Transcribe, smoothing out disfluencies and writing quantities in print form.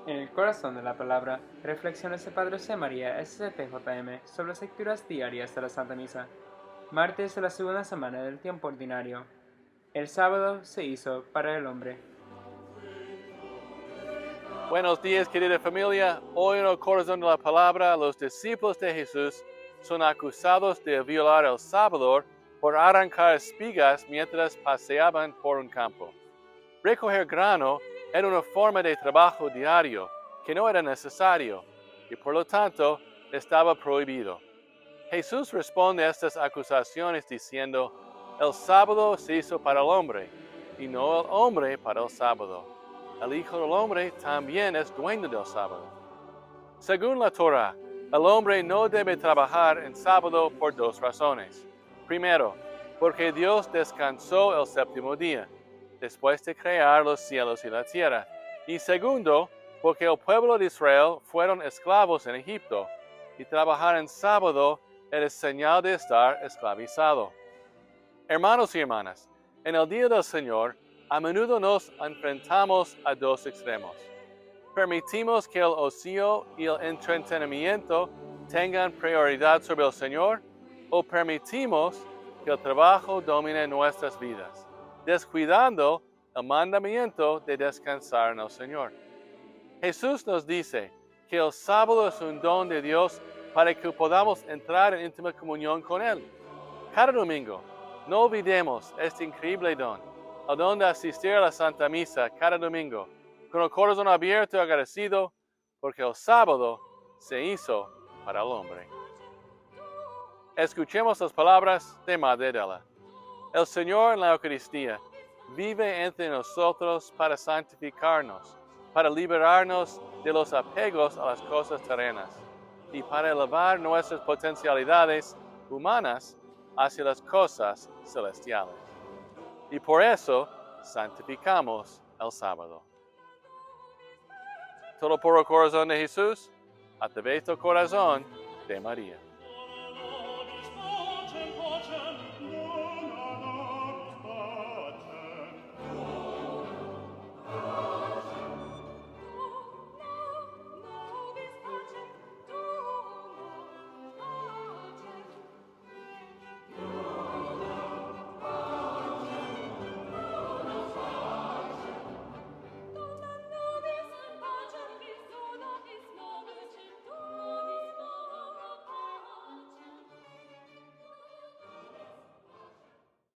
En el Corazón de la Palabra, Reflexiones de Padre José María, SCTJM, sobre las lecturas diarias de la Santa Misa. Martes de la segunda semana del tiempo ordinario. El sábado se hizo para el hombre. Buenos días, querida familia. Hoy en el Corazón de la Palabra, los discípulos de Jesús son acusados de violar el sábado por arrancar espigas mientras paseaban por un campo. Recoger grano era una forma de trabajo diario que no era necesario y por lo tanto estaba prohibido. Jesús responde a estas acusaciones diciendo, el sábado se hizo para el hombre y no el hombre para el sábado. El Hijo del Hombre también es dueño del sábado. Según la Torá, el hombre no debe trabajar en sábado por dos razones. Primero, porque Dios descansó el séptimo día, después de crear los cielos y la tierra. Y segundo, porque el pueblo de Israel fueron esclavos en Egipto, y trabajar en sábado era señal de estar esclavizado. Hermanos y hermanas, en el día del Señor, a menudo nos enfrentamos a dos extremos. Permitimos que el ocio y el entretenimiento tengan prioridad sobre el Señor, o permitimos que el trabajo domine nuestras vidas, descuidando el mandamiento de descansar en el Señor. Jesús nos dice que el sábado es un don de Dios para que podamos entrar en íntima comunión con Él. Cada domingo, no olvidemos este increíble don, el don de asistir a la Santa Misa cada domingo, con el corazón abierto y agradecido, porque el sábado se hizo para el hombre. Escuchemos las palabras de Madre Adela. El Señor en la Eucaristía vive entre nosotros para santificarnos, para liberarnos de los apegos a las cosas terrenas y para elevar nuestras potencialidades humanas hacia las cosas celestiales. Y por eso santificamos el sábado. Todo por el corazón de Jesús, a través del corazón de María.